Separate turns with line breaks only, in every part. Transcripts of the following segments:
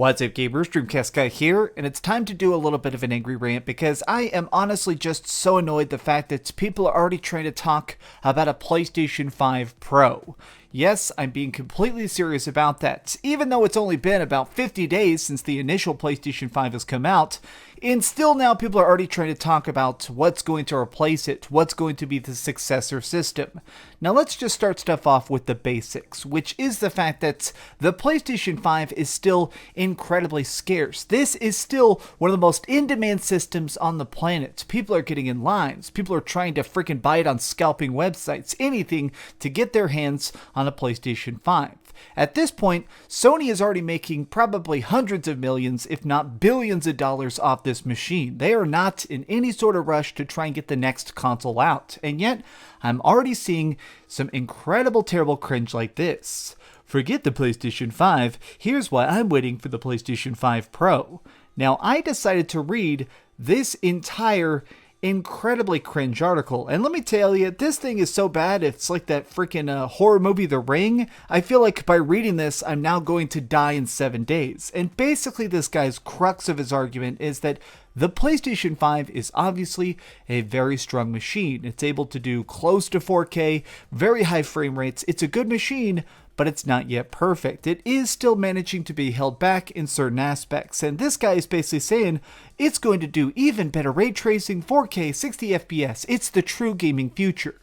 What's up, gamers? DreamcastGuy here, and it's time to do a little bit of an angry rant because I am honestly just so annoyed the fact that people are already trying to talk about a PlayStation 5 Pro. Yes, I'm being completely serious about that. Even though it's only been about 50 days since the initial PlayStation 5 has come out, and still now people are already trying to talk about what's going to replace it, what's going to be the successor system. Now let's just start stuff off with the basics, which is the fact that the PlayStation 5 is still incredibly scarce. This is still one of the most in-demand systems on the planet. People are getting in lines. People are trying to freaking buy it on scalping websites, anything to get their hands on a PlayStation 5. At this point, Sony is already making probably hundreds of millions, if not billions of dollars off this machine. They are not in any sort of rush to try and get the next console out, and yet I'm already seeing some incredible terrible cringe like this. Forget the PlayStation 5, here's why I'm waiting for the PlayStation 5 Pro. Now, I decided to read this entire incredibly cringe article, and let me tell you, this thing is so bad, it's like that freaking horror movie The Ring. I feel like by reading this, I'm now going to die in 7 days. And basically this guy's crux of his argument is that the PlayStation 5 is obviously a very strong machine. It's able to do close to 4K, very high frame rates. It's a good machine, but it's not yet perfect. It is still managing to be held back in certain aspects, and this guy is basically saying it's going to do even better ray tracing, 4K, 60 FPS. It's the true gaming future.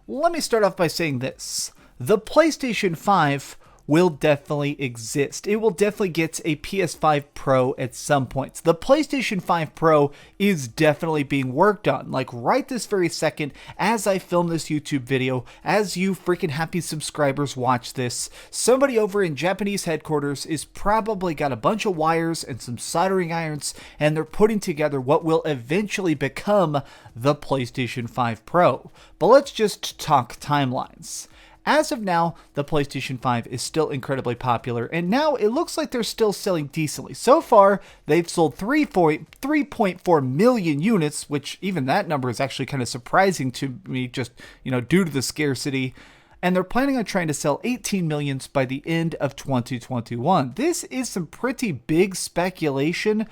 Let me start off by saying this. The PlayStation 5 will definitely exist. It will definitely get a PS5 Pro at some point. The PlayStation 5 Pro is definitely being worked on. Like right this very second, as I film this YouTube video, as you freaking happy subscribers watch this, somebody over in Japanese headquarters is probably got a bunch of wires and some soldering irons, and they're putting together what will eventually become the PlayStation 5 Pro. But let's just talk timelines. As of now, the PlayStation 5 is still incredibly popular, and now it looks like they're still selling decently. So far, they've sold 3.4 million units, which even that number is actually kind of surprising to me, just, due to the scarcity. And they're planning on trying to sell 18 millions by the end of 2021. This is some pretty big speculation.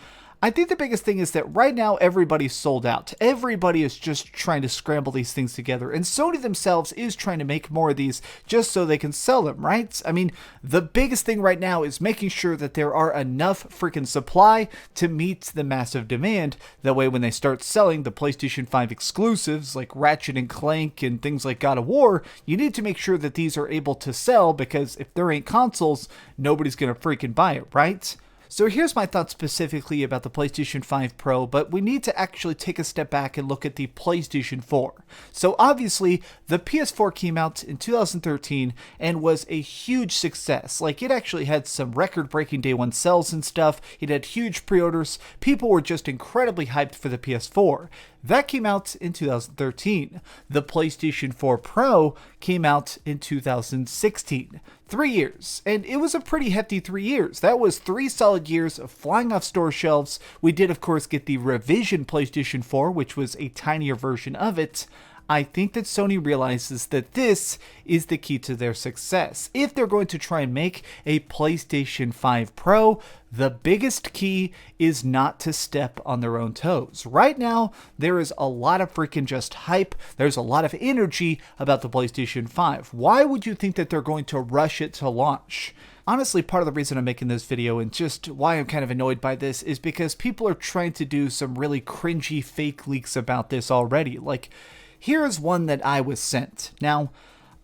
I think the biggest thing is that right now everybody's sold out. Everybody is just trying to scramble these things together, and Sony themselves is trying to make more of these just so they can sell them, right? I mean, the biggest thing right now is making sure that there are enough freaking supply to meet the massive demand. That way when they start selling the PlayStation 5 exclusives like Ratchet and Clank and things like God of War, you need to make sure that these are able to sell, because if there ain't consoles, nobody's gonna freaking buy it, right? So here's my thoughts specifically about the PlayStation 5 Pro, but we need to actually take a step back and look at the PlayStation 4. So obviously, the PS4 came out in 2013 and was a huge success. Like, it actually had some record-breaking day one sales and stuff. It had huge pre-orders. People were just incredibly hyped for the PS4. That came out in 2013. The PlayStation 4 Pro came out in 2016. 3 years, and it was a pretty hefty 3 years. That was 3 solid years of flying off store shelves. We did, of course, get the revision PlayStation 4, which was a tinier version of it. I think that Sony realizes that this is the key to their success. If they're going to try and make a PlayStation 5 Pro, the biggest key is not to step on their own toes. Right now, there is a lot of freaking just hype. There's a lot of energy about the PlayStation 5. Why would you think that they're going to rush it to launch? Honestly, part of the reason I'm making this video and just why I'm kind of annoyed by this is because people are trying to do some really cringy fake leaks about this already. Like, here is one that I was sent. Now,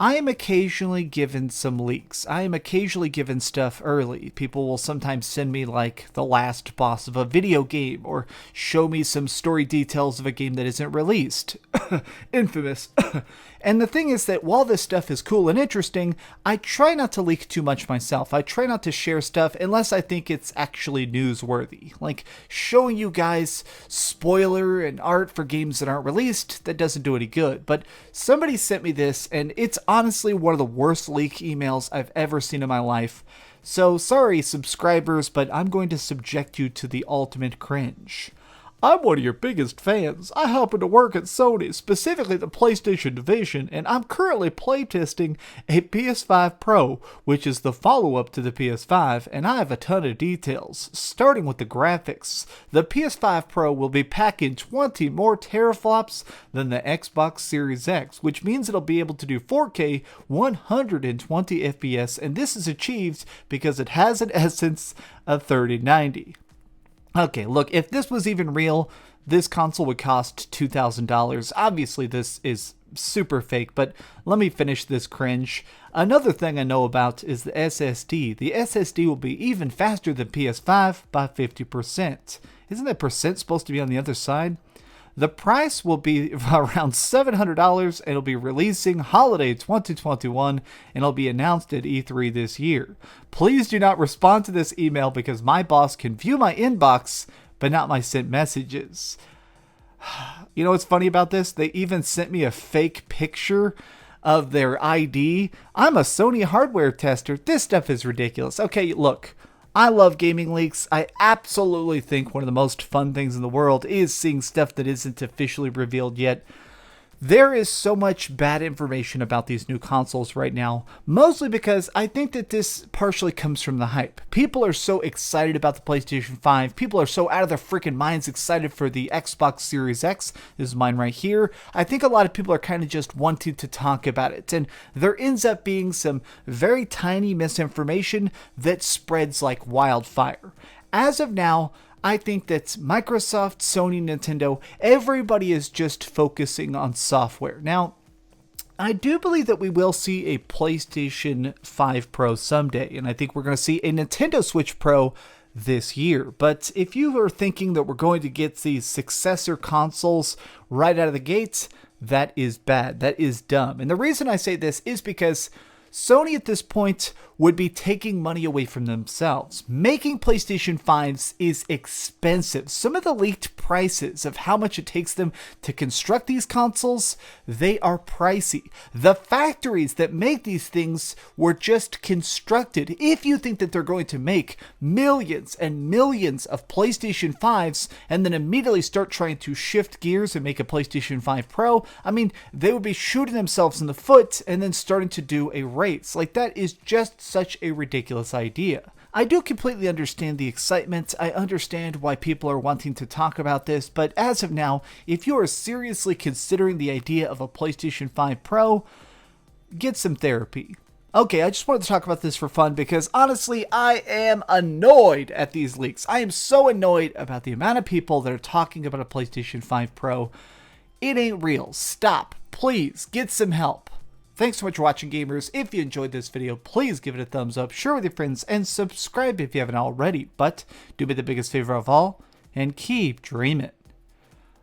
I am occasionally given some leaks. I am occasionally given stuff early. People will sometimes send me like the last boss of a video game or show me some story details of a game that isn't released. Infamous. And the thing is that while this stuff is cool and interesting, I try not to leak too much myself. I try not to share stuff unless I think it's actually newsworthy. Like showing you guys spoiler and art for games that aren't released, that doesn't do any good. But somebody sent me this, and it's honestly one of the worst leak emails I've ever seen in my life. So sorry subscribers, but I'm going to subject you to the ultimate cringe. I'm one of your biggest fans. I happen to work at Sony, specifically the PlayStation division, and I'm currently playtesting a PS5 Pro, which is the follow-up to the PS5, and I have a ton of details. Starting with the graphics, the PS5 Pro will be packing 20 more teraflops than the Xbox Series X, which means it'll be able to do 4K 120 FPS, and this is achieved because it has an Essence of 3090. Okay, look, if this was even real, this console would cost $2,000. Obviously, this is super fake, but let me finish this cringe. Another thing I know about is the SSD. The SSD will be even faster than PS5 by 50%. Isn't that percent supposed to be on the other side? The price will be around $700 and it'll be releasing holiday 2021 and it'll be announced at E3 this year. Please do not respond to this email because my boss can view my inbox but not my sent messages. You know what's funny about this? They even sent me a fake picture of their ID. I'm a Sony hardware tester. This stuff is ridiculous. Okay, look. I love gaming leaks. I absolutely think one of the most fun things in the world is seeing stuff that isn't officially revealed yet. There is so much bad information about these new consoles right now, mostly because I think that this partially comes from the hype. People are so excited about the PlayStation 5. People are so out of their freaking minds excited for the Xbox Series X. This is mine right here. I think a lot of people are kind of just wanting to talk about it, and there ends up being some very tiny misinformation that spreads like wildfire. As of now, I think that Microsoft, Sony, Nintendo, everybody is just focusing on software. Now, I do believe that we will see a PlayStation 5 Pro someday, and I think we're going to see a Nintendo Switch Pro this year. But if you are thinking that we're going to get these successor consoles right out of the gates, that is bad. That is dumb. And the reason I say this is because Sony at this point would be taking money away from themselves. Making PlayStation 5s is expensive. Some of the leaked prices of how much it takes them to construct these consoles, they are pricey. The factories that make these things were just constructed. If you think that they're going to make millions and millions of PlayStation 5s and then immediately start trying to shift gears and make a PlayStation 5 Pro, I mean, they would be shooting themselves in the foot and then starting to do a race. Like, that is just such a ridiculous idea. I do completely understand the excitement. I understand why people are wanting to talk about this, but as of now, if you are seriously considering the idea of a PlayStation 5 Pro, get some therapy. Okay, I just wanted to talk about this for fun because honestly, I am annoyed at these leaks. I am so annoyed about the amount of people that are talking about a PlayStation 5 Pro. It ain't real. Stop. Please, get some help. Thanks so much for watching, gamers. If you enjoyed this video, please give it a thumbs up, share with your friends, and subscribe if you haven't already. But do me the biggest favor of all, and keep dreaming.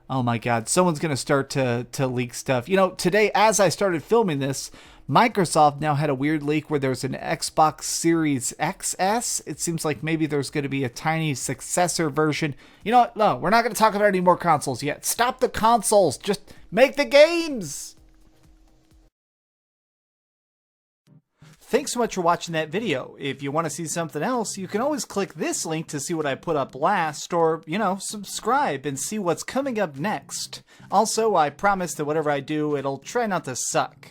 Oh my god, someone's going to start to leak stuff. You know, today, as I started filming this, Microsoft now had a weird leak where there's an Xbox Series XS. It seems like maybe there's going to be a tiny successor version. You know what? No, we're not going to talk about any more consoles yet. Stop the consoles. Just make the games. Thanks so much for watching that video. If you want to see something else, you can always click this link to see what I put up last, or, you know, subscribe and see what's coming up next. Also, I promise that whatever I do, it'll try not to suck.